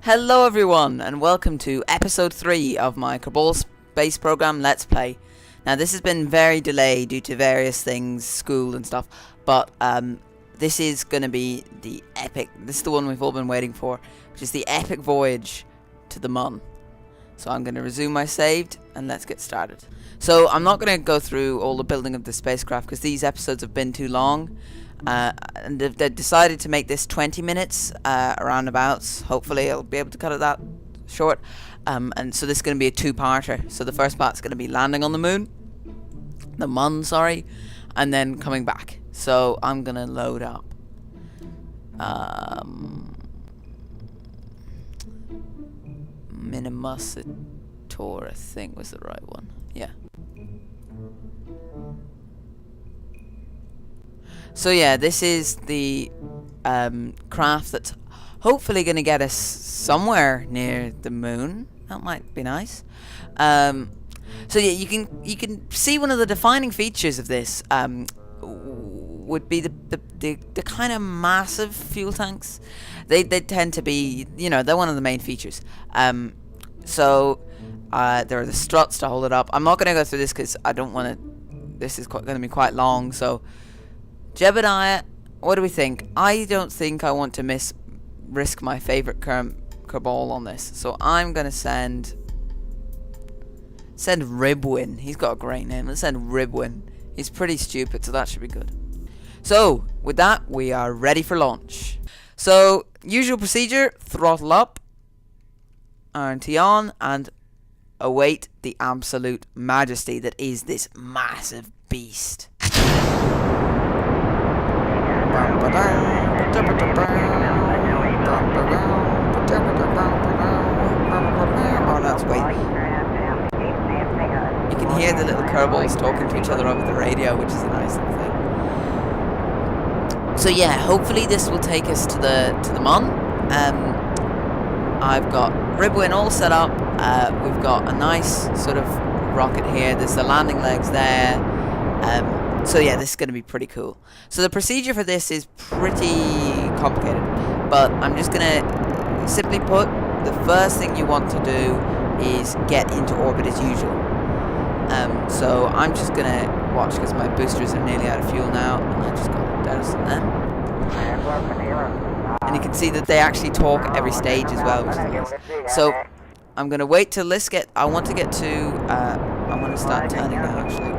Hello everyone, and welcome to episode 3 of my Kerbal space program Let's Play. Now this has been very delayed due to various things, school and stuff, but this is going to be the epic, this is the one we've all been waiting for, which is the epic voyage to the Mun. So I'm going to resume my saved, and let's get started. So I'm not going to go through all the building of the spacecraft, because these episodes have been too long. And they decided to make this 20 minutes roundabouts. Hopefully I'll be able to cut it that short. And so this is going to be a two-parter. So the first part's going to be landing on the moon, the Mun, sorry, and then coming back. So I'm going to load up Minimusator, I think was the right one. Yeah. So yeah, this is the craft that's hopefully going to get us somewhere near the moon. That might be nice. So yeah, you can see one of the defining features of this would be the kind of massive fuel tanks. They tend to be, you know, they're one of the main features. So there are the struts to hold it up. I'm not going to go through this because I don't want to. This is going to be quite long, so. Jebediah, what do we think? I don't think I want to risk my favourite Kerbal on this. So I'm going to send Ribwin. He's got a great name. Let's send Ribwin. He's pretty stupid, so that should be good. So, with that, we are ready for launch. So, usual procedure, throttle up, RT on, and await the absolute majesty that is this massive beast. Oh, that's way. You can hear the little Kerbals talking to each other over the radio, which is a nice little thing. So yeah, hopefully this will take us to the Mun. I've got Ribwin all set up. We've got a nice sort of rocket here. There's the landing legs there. So yeah, this is going to be pretty cool. So the procedure for this is pretty complicated, but I'm just going to simply put, the first thing you want to do is get into orbit as usual. So I'm just going to watch, because my boosters are nearly out of fuel now, and I just got to douse them. And you can see that they actually talk every stage as well, which is nice. So I'm going to wait till this I want to get to, I want to start turning now actually.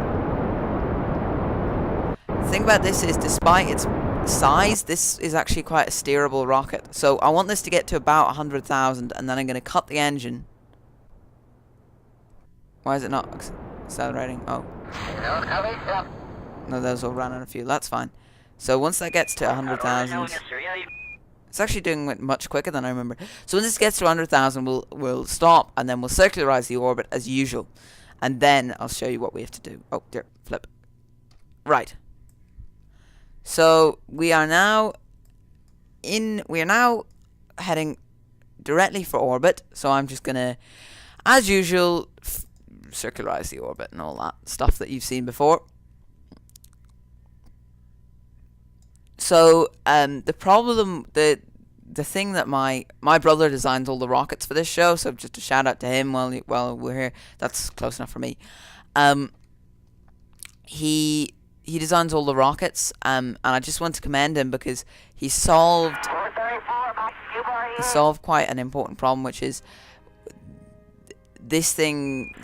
The thing about this is, despite its size, this is actually quite a steerable rocket. So I want this to get to about 100,000, and then I'm going to cut the engine. Why is it not accelerating? Oh. No, those all ran out of fuel. That's fine. So once that gets to 100,000, it's actually doing it much quicker than I remember. So when this gets to 100,000, we'll stop, and then we'll circularize the orbit as usual. And then I'll show you what we have to do. Oh, dear, flip. Right. So we are now heading directly for orbit. So I'm just gonna, as usual, circularize the orbit and all that stuff that you've seen before. So the problem, the thing that my brother designs all the rockets for this show. So just a shout out to him while we're here. That's close enough for me. He designs all the rockets, and I just want to commend him because he solved quite an important problem, which is this thing.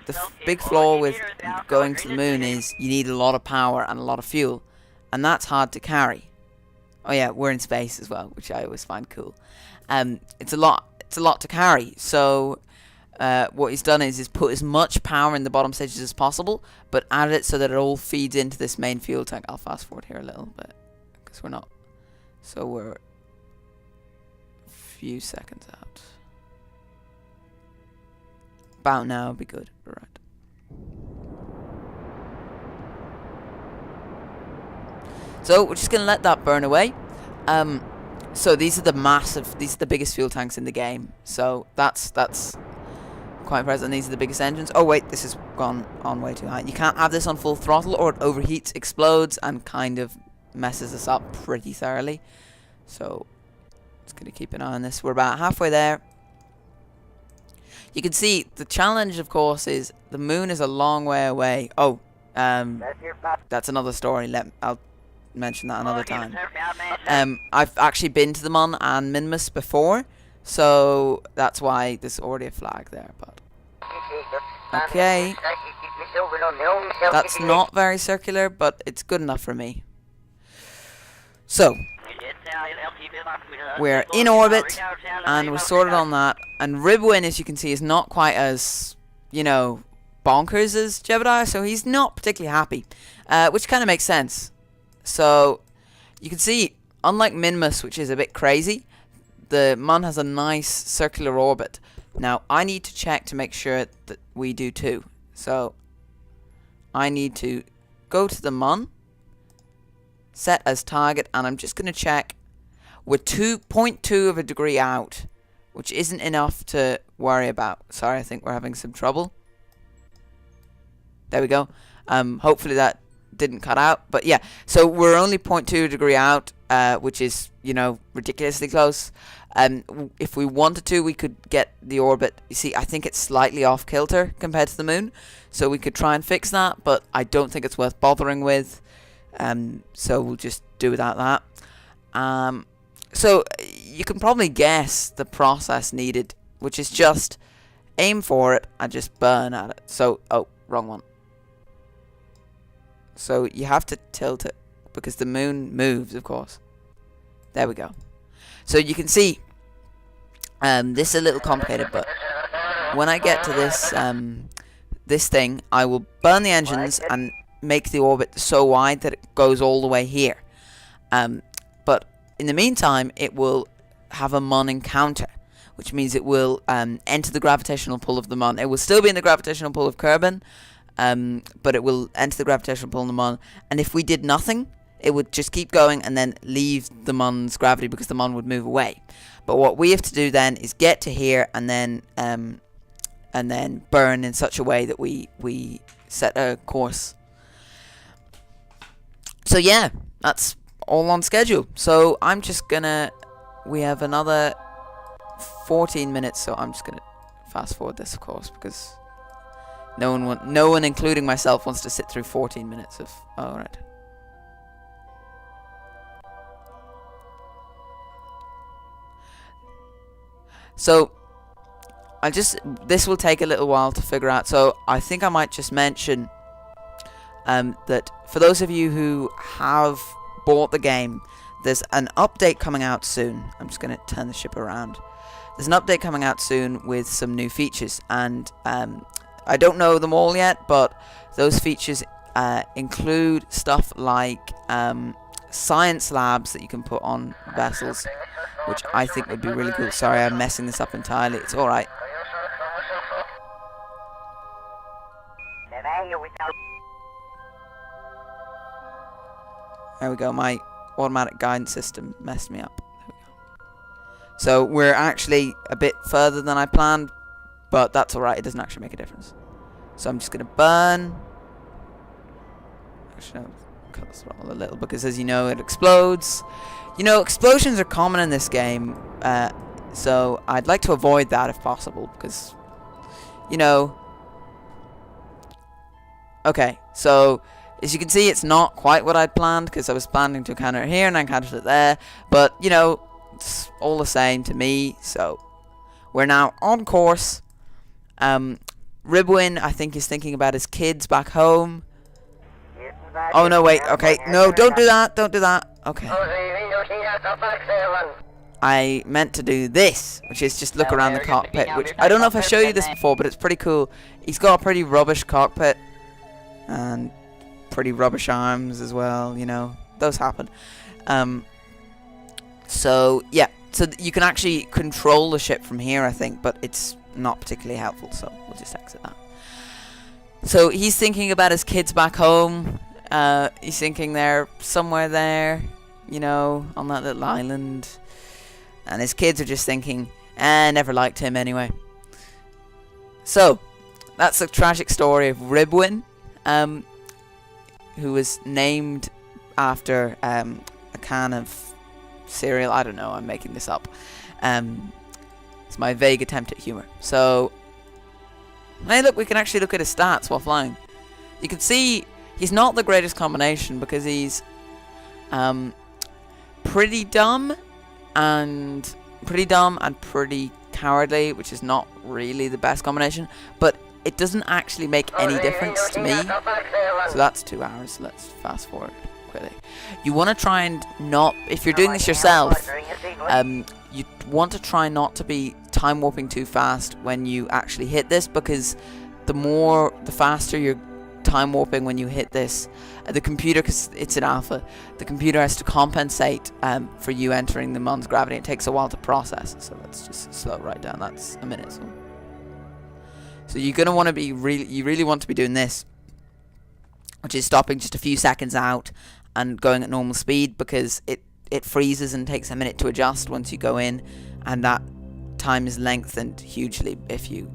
The big flaw with going to the moon is you need a lot of power and a lot of fuel, and that's hard to carry. Oh yeah, we're in space as well, which I always find cool. It's a lot to carry. So what he's done is put as much power in the bottom stages as possible, but added it so that it all feeds into this main fuel tank. I'll fast forward here a little bit, because we're not. So we're a few seconds out. About now would be good. Right. So we're just going to let that burn away. So these are the biggest fuel tanks in the game. So that's quite impressive. And these are the biggest engines. Oh wait, this has gone on way too high. You can't have this on full throttle, or it overheats, explodes, and kind of messes us up pretty thoroughly. So Just gonna keep an eye on this. We're about halfway there. You can see the challenge, of course, is the moon is a long way away. Oh, that's another story. I'll mention that another time. I've actually been to the Mon and Minmus before, so that's why there's already a flag there. But okay, that's not very circular, but it's good enough for me. So we're in orbit, and we're sorted on that. And Ribwin, as you can see, is not quite as, you know, bonkers as Jebediah, so he's not particularly happy, which kind of makes sense. So you can see, unlike Minmus, which is a bit crazy, the Mun has a nice circular orbit. Now, I need to check to make sure that we do too. So I need to go to the Mun, set as target, and I'm just going to check. We're 2.2 of a degree out, which isn't enough to worry about. Sorry, I think we're having some trouble. There we go. Hopefully that didn't cut out. But yeah, so we're only 0.2 degree out, which is, you know, ridiculously close. If we wanted to, we could get the orbit. You see, I think it's slightly off kilter compared to the moon, so we could try and fix that, but I don't think it's worth bothering with. So we'll just do without that. So you can probably guess the process needed, which is just aim for it and just burn at it. So, oh, wrong one. So you have to tilt it because the moon moves, of course. There we go. So you can see, this is a little complicated, but when I get to this this thing, I will burn the engines and make the orbit so wide that it goes all the way here. But in the meantime, it will have a Mun encounter, which means it will enter the gravitational pull of the Mun. It will still be in the gravitational pull of Kerbal, but it will enter the gravitational pull of the Mun. And if we did nothing, it would just keep going and then leave the Mun's gravity because the Mun would move away. But what we have to do then is get to here and then burn in such a way that we set a course. So yeah, that's all on schedule. So I'm just gonna, we have another 14 minutes, so I'm just gonna fast forward this, of course, because no one including myself wants to sit through 14 minutes of, alright. So this will take a little while to figure out, so I think I might just mention that for those of you who have bought the game, there's an update coming out soon. I'm just going to turn the ship around. There's an update coming out soon with some new features, and I don't know them all yet, but those features include stuff like science labs that you can put on vessels, which I think would be really cool. Sorry, I'm messing this up entirely. It's alright. There we go, my automatic guidance system messed me up. There we go. So we're actually a bit further than I planned, but that's alright, it doesn't actually make a difference. So I'm just going to burn. Actually, I'll cut this throttle a little because, as you know, it explodes. You know, explosions are common in this game, so I'd like to avoid that if possible because, you know... Okay, so... As you can see, it's not quite what I'd planned, because I was planning to encounter it here and I encountered it there. But, you know, it's all the same to me. So, we're now on course. Ribwin, I think, is thinking about his kids back home. Oh, no, wait. Okay. No, don't do that. Don't do that. Okay. I meant to do this, which is just look around the cockpit. Which, I don't know if I showed you this before, but it's pretty cool. He's got a pretty rubbish cockpit. And... pretty rubbish arms as well, you know, those happen. So yeah, so you can actually control the ship from here, I think, but it's not particularly helpful, so we'll just exit that. So he's thinking about his kids back home. He's thinking they're somewhere there, you know, on that little island, and his kids are just thinking, never liked him anyway. So that's the tragic story of Ribwin, who was named after a can of cereal. I don't know. I'm making this up. It's my vague attempt at humor. So, hey, look, we can actually look at his stats while flying. You can see he's not the greatest combination because he's pretty dumb and pretty cowardly, which is not really the best combination. But it doesn't actually make any difference to me. So that's 2 hours. Let's fast forward quickly. You want to try and not, if you're doing this yourself, you want to try not to be time warping too fast when you actually hit this, because the faster you're time warping when you hit this, the computer, because it's an alpha, the computer has to compensate for you entering the Mon's gravity. It takes a while to process, so let's just slow it right down. That's a minute. So you're gonna want to be you really want to be doing this, which is stopping just a few seconds out and going at normal speed, because it freezes and takes a minute to adjust once you go in, and that time is lengthened hugely if you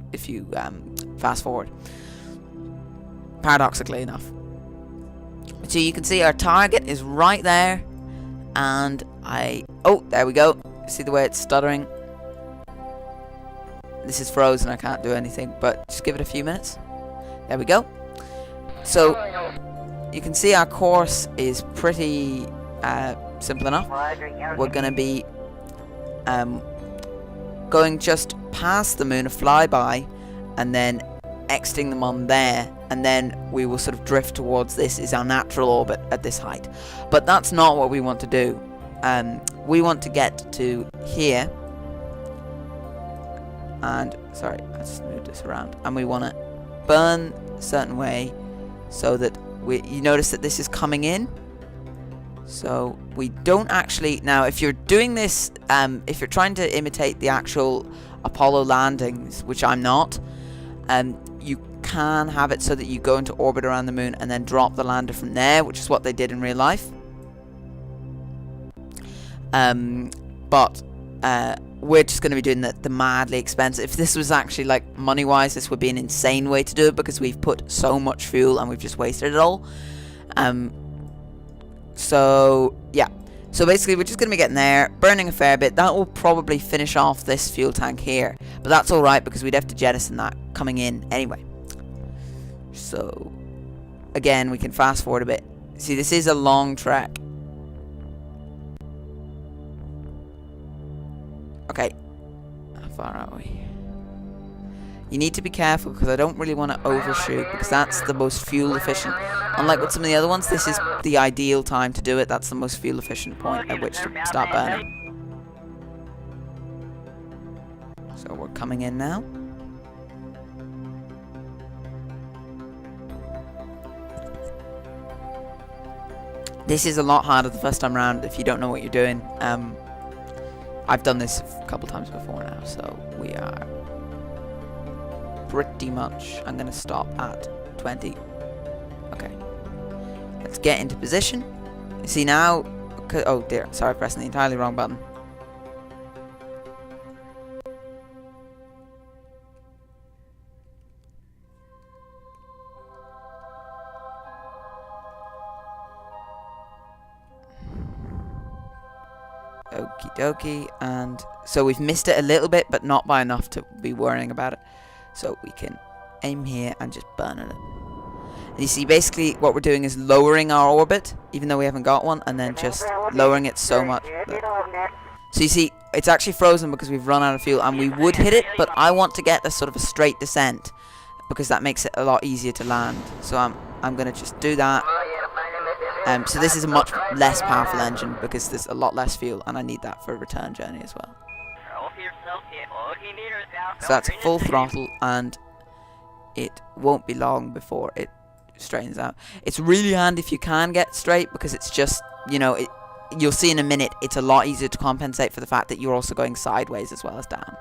fast forward, paradoxically enough. So you can see our target is right there, and there we go. See the way it's stuttering? This is frozen, I can't do anything, but just give it a few minutes. There we go. So you can see our course is pretty simple enough. We're going to be going just past the moon, a flyby, and then exiting them on there, and then we will sort of drift towards this is our natural orbit at this height. But that's not what we want to do. We want to get to here, and sorry, let's move this around, and we want to burn a certain way so that you notice that this is coming in. So we don't actually, now if you're doing this, if you're trying to imitate the actual Apollo landings, which I'm not, you can have it so that you go into orbit around the moon and then drop the lander from there, which is what they did in real life. But we're just going to be doing the madly expensive. If this was actually like money wise, this would be an insane way to do it, because we've put so much fuel and we've just wasted it all. So yeah, so basically we're just going to be getting there, burning a fair bit. That will probably finish off this fuel tank here, but that's alright because we'd have to jettison that coming in anyway. So again, we can fast forward a bit. See, this is a long trek. Okay, how far are we? You need to be careful, because I don't really want to overshoot, because that's the most fuel efficient. Unlike with some of the other ones, this is the ideal time to do it. That's the most fuel efficient point at which to start burning. So we're coming in now. This is a lot harder the first time around if you don't know what you're doing. I've done this a couple times before now, so we are pretty much, I'm going to stop at 20. Okay, let's get into position. See now, oh dear, sorry, pressing the entirely wrong button. Okie dokie, and so we've missed it a little bit, but not by enough to be worrying about it. So we can aim here and just burn it. And you see, basically what we're doing is lowering our orbit, even though we haven't got one, and then just lowering it so much. So you see, it's actually frozen because we've run out of fuel, and we would hit it, but I want to get this sort of a straight descent, because that makes it a lot easier to land. So I'm going to just do that. So this is a much less powerful engine because there's a lot less fuel, and I need that for a return journey as well. So that's full throttle, and it won't be long before it straightens out. It's really handy if you can get straight, because it's just, you know, you'll see in a minute, it's a lot easier to compensate for the fact that you're also going sideways as well as down.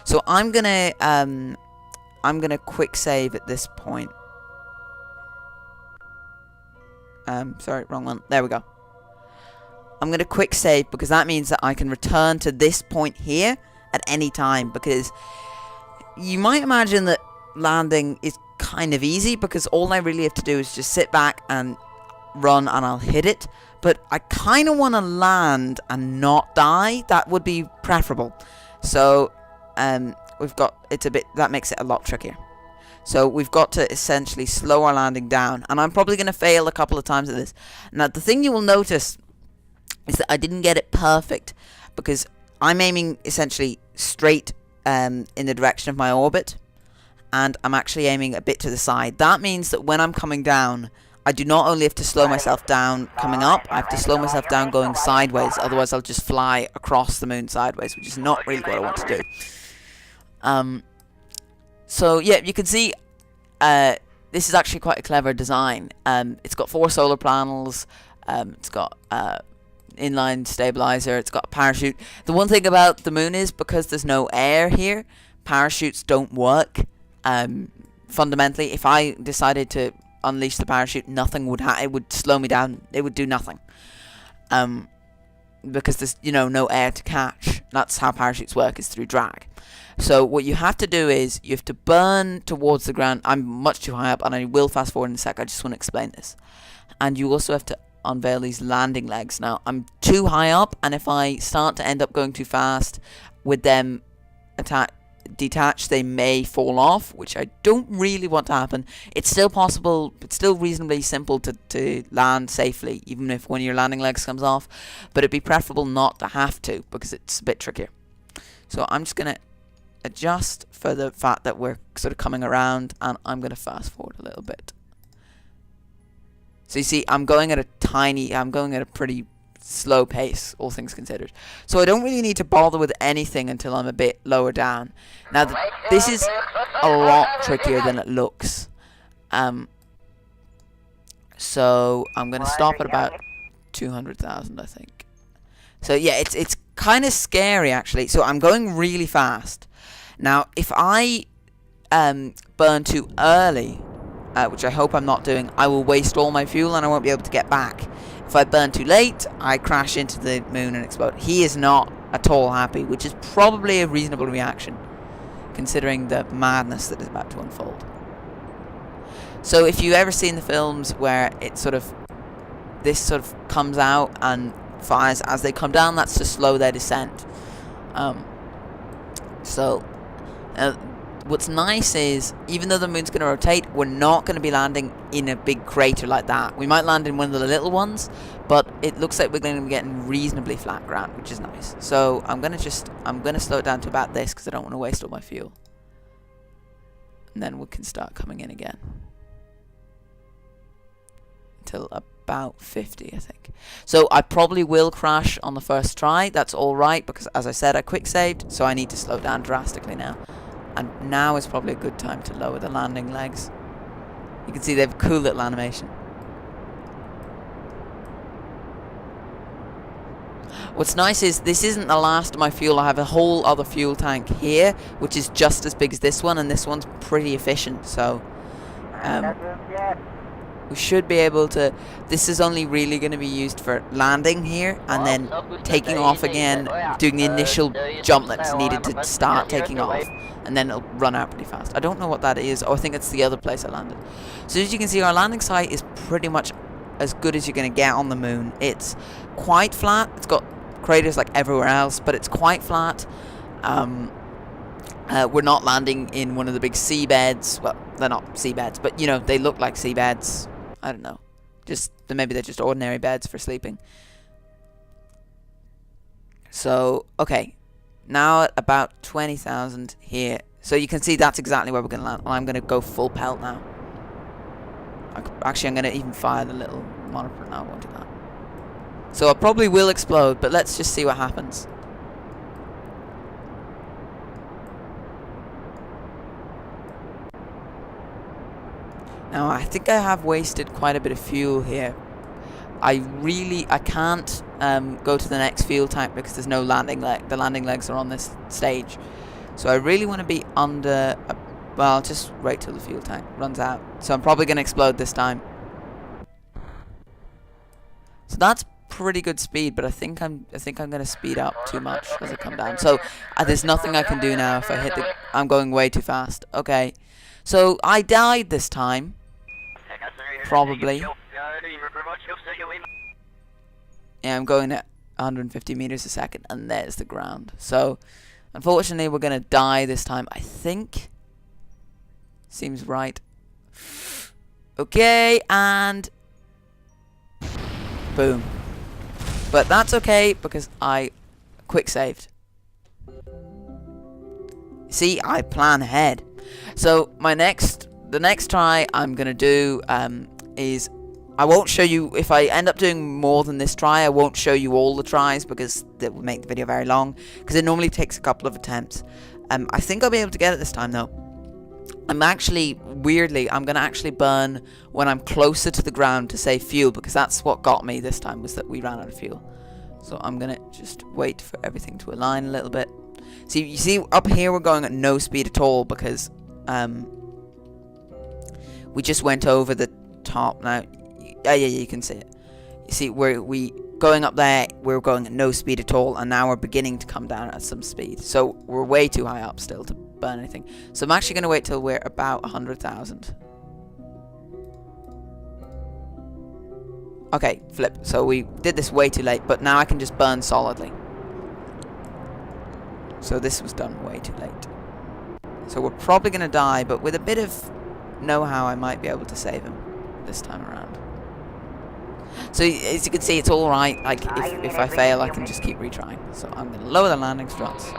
So I'm gonna quick save at this point. Sorry, wrong one. There we go. I'm going to quick save, because that means that I can return to this point here at any time, because you might imagine that landing is kind of easy, because all I really have to do is just sit back and run and I'll hit it, but I kind of want to land and not die. That would be preferable. So we've got, that makes it a lot trickier. So we've got to essentially slow our landing down, and I'm probably going to fail a couple of times at this. Now the thing you will notice is that I didn't get it perfect, because I'm aiming essentially straight in the direction of my orbit, and I'm actually aiming a bit to the side. That means that when I'm coming down, I do not only have to slow myself down coming up, I have to slow myself down going sideways, otherwise I'll just fly across the moon sideways, which is not really what I want to do. So yeah, you can see this is actually quite a clever design. It's got 4 solar panels, it's got inline stabilizer, it's got a parachute. The one thing about the moon is, because there's no air here, parachutes don't work. Fundamentally, if I decided to unleash the parachute, nothing would it would slow me down. It would do nothing. Because there's, no air to catch. That's how parachutes work, is through drag. So what you have to do is you have to burn towards the ground. I'm much too high up, and I will fast forward in a sec. I just want to explain this. And you also have to unveil these landing legs. Now I'm too high up, and if I start to end up going too fast with them detached, they may fall off, which I don't really want to happen. It's still possible, it's still reasonably simple to land safely, even if one of your landing legs comes off, but it'd be preferable not to have to, because it's a bit trickier. So I'm just going to adjust for the fact that we're sort of coming around, and I'm going to fast forward a little bit. So you see, I'm going at a pretty slow pace, all things considered. So I don't really need to bother with anything until I'm a bit lower down. Now, this is a lot trickier than it looks. So I'm going to stop at about 200,000, I think. So yeah, it's kind of scary, actually. So I'm going really fast. Now, if I burn too early, which I hope I'm not doing, I will waste all my fuel and I won't be able to get back. If I burn too late, I crash into the moon and explode. He is not at all happy, which is probably a reasonable reaction, considering the madness that is about to unfold. So if you've ever seen the films where this sort of comes out and fires as they come down, that's to slow their descent. What's nice is, even though the moon's going to rotate, we're not going to be landing in a big crater like that. We might land in one of the little ones, but it looks like we're going to be getting reasonably flat ground, which is nice. So I'm going to slow it down to about this, because I don't want to waste all my fuel. And then we can start coming in again. Until about 50, I think. So I probably will crash on the first try. That's alright, because as I said, I quick saved, so I need to slow down drastically now. And now is probably a good time to lower the landing legs. You can see they have a cool little animation. What's nice is this isn't the last of my fuel. I have a whole other fuel tank here, which is just as big as this one, and this one's pretty efficient. So we should be able to... This is only really going to be used for landing here, and then taking off again, doing the initial jump that's needed to start taking off. And then it'll run out pretty fast. I don't know what that is. Oh, I think it's the other place I landed. So as you can see, our landing site is pretty much as good as you're going to get on the moon. It's quite flat. It's got craters like everywhere else, but it's quite flat. We're not landing in one of the big seabeds. Well, they're not seabeds, but they look like seabeds. I don't know. Maybe they're just ordinary beds for sleeping. So, okay. Now at about 20,000 here. So you can see that's exactly where we're going to land. I'm going to go full pelt now. Actually, I'm going to even fire the little monitor. No, I won't do that. So I probably will explode, but let's just see what happens. Now, I think I have wasted quite a bit of fuel here. I can't go to the next fuel tank because there's no landing leg. The landing legs are on this stage. So I really want to be under... well, I'll just wait till the fuel tank runs out. So I'm probably going to explode this time. So that's pretty good speed, but I think I'm going to speed up too much as I come down. So there's nothing I can do now if I hit the... I'm going way too fast. Okay. So I died this time. Probably. Yeah, I'm going at 150 meters a second, and there's the ground. So, unfortunately, we're gonna die this time, I think. Seems right. Okay, and boom. But that's okay because I quick saved. See, I plan ahead. So the next try I'm gonna do is, I won't show you, if I end up doing more than this try, I won't show you all the tries because that would make the video very long, because it normally takes a couple of attempts. I think I'll be able to get it this time though. I'm gonna actually burn when I'm closer to the ground to save fuel, because that's what got me this time, was that we ran out of fuel. So I'm gonna just wait for everything to align a little bit. See, you see up here we're going at no speed at all because we just went over the top. Now, yeah, you can see it. You see, we going up there, we're going at no speed at all, and now we're beginning to come down at some speed. So we're way too high up still to burn anything. So I'm actually going to wait till we're about 100,000. Okay, flip. So we did this way too late, but now I can just burn solidly. So this was done way too late. So we're probably going to die, but with a bit of know-how, I might be able to save him this time around. So as you can see, it's all right. Like if I fail, I can just keep retrying. So I'm going to lower the landing struts.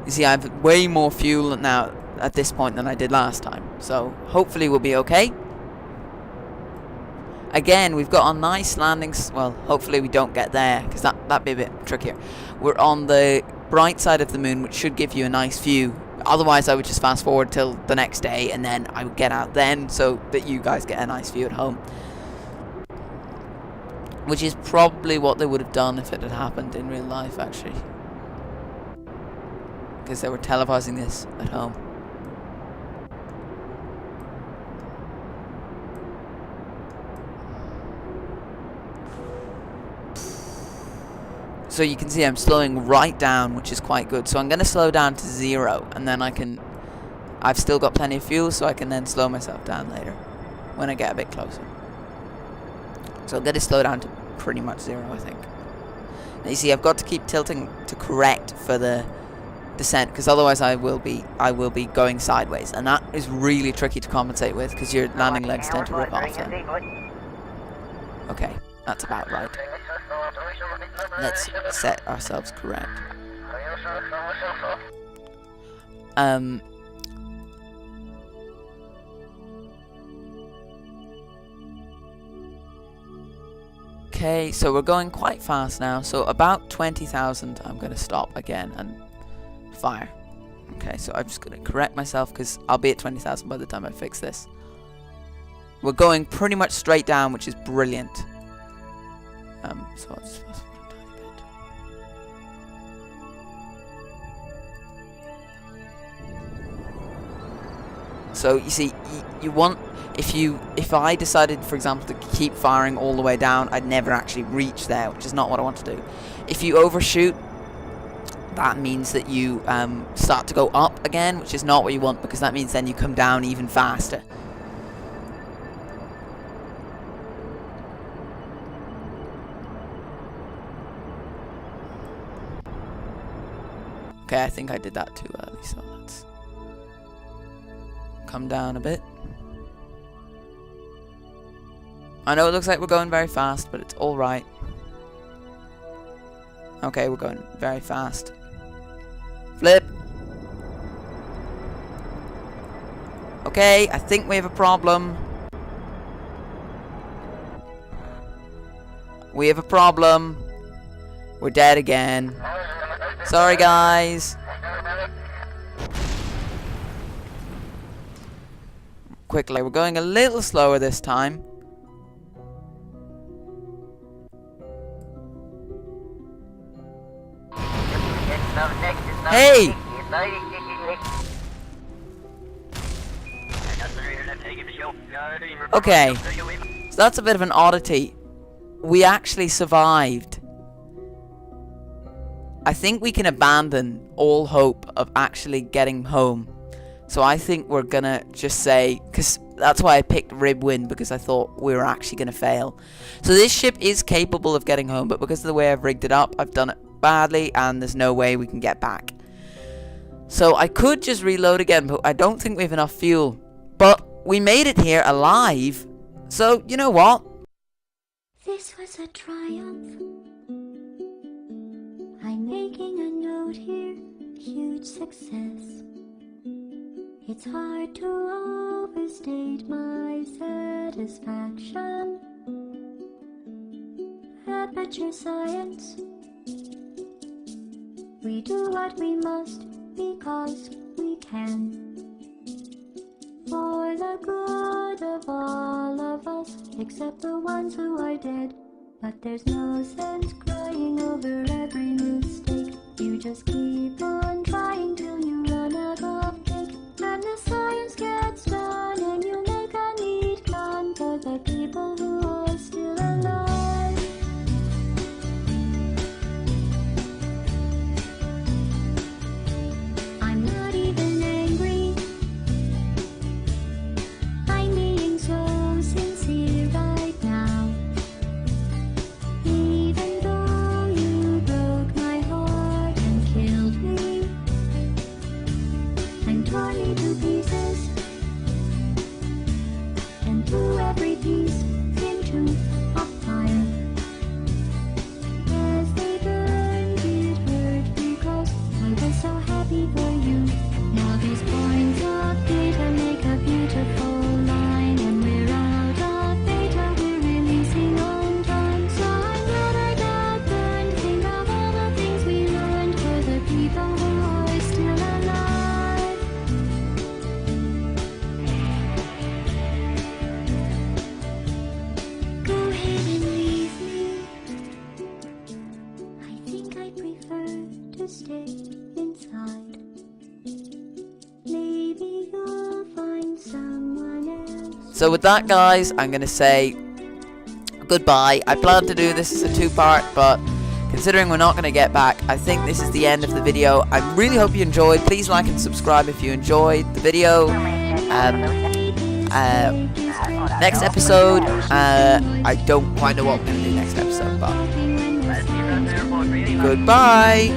You see, I have way more fuel now at this point than I did last time. So hopefully we'll be okay. Again, we've got a nice landings. Well, hopefully we don't get there, because that'd be a bit trickier. We're on the bright side of the moon, which should give you a nice view. Otherwise, I would just fast forward till the next day, and then I would get out then, so that you guys get a nice view at home. Which is probably what they would have done if it had happened in real life, actually. Because they were televising this at home. So you can see I'm slowing right down, which is quite good. So I'm going to slow down to 0, and then I've still got plenty of fuel, so I can then slow myself down later when I get a bit closer. So I'm going to slow down to pretty much 0, I think. Now you see, I've got to keep tilting to correct for the descent, because otherwise I will be going sideways, and that is really tricky to compensate with, because your landing legs tend to rip off then. Okay, that's about right. Let's set ourselves correct. Okay, so we're going quite fast now. So about 20,000, I'm going to stop again and fire. Okay, so I'm just going to correct myself, because I'll be at 20,000 by the time I fix this. We're going pretty much straight down, which is brilliant. So I'll just fast forward a tiny bit. So you see, you want, if I decided, for example, to keep firing all the way down, I'd never actually reach there, which is not what I want to do. If you overshoot, that means that you start to go up again, which is not what you want, because that means then you come down even faster. Okay, I think I did that too early, so let's come down a bit. I know it looks like we're going very fast, but it's alright. Okay, we're going very fast. Flip! Okay, I think we have a problem. We have a problem. We're dead again. Sorry, guys. Quickly, we're going a little slower this time. Hey! Okay, so that's a bit of an oddity. We actually survived. I think we can abandon all hope of actually getting home. So I think we're gonna just say, because that's why I picked rib win, because I thought we were actually gonna fail. So this ship is capable of getting home, but because of the way I've rigged it up, I've done it badly, and there's no way we can get back. So I could just reload again, but I don't think we have enough fuel. But we made it here alive, so you know what? This was a triumph. I'm making a note here, huge success. It's hard to overstate my satisfaction. Aperture science. We do what we must because we can. For the good of all of us, except the ones who are dead. But there's no sense crying over every mistake. You just keep on trying till you run out of cake. And the science gets done and you make a neat plan for the people who are still alive. I'm not even angry. I'm being so sincere right now. Even though you broke my heart and killed me and tore me to pieces and threw every piece into a fire. As they burned, it hurt because I was so happy for you. Now these points of data make a beautiful line, and we're out of data, we're releasing on time. So I'm glad I got burned. Think of all the things we learned for the people who are still alive. Go ahead and leave me. I think I prefer to stay inside. Maybe you'll find someone else. So with that, guys, I'm gonna say goodbye. I planned to do this as a two-part, but considering we're not gonna get back, I think this is the end of the video. I really hope you enjoyed. Please like and subscribe if you enjoyed the video. Next episode, I don't quite know what we're gonna do next episode, but goodbye.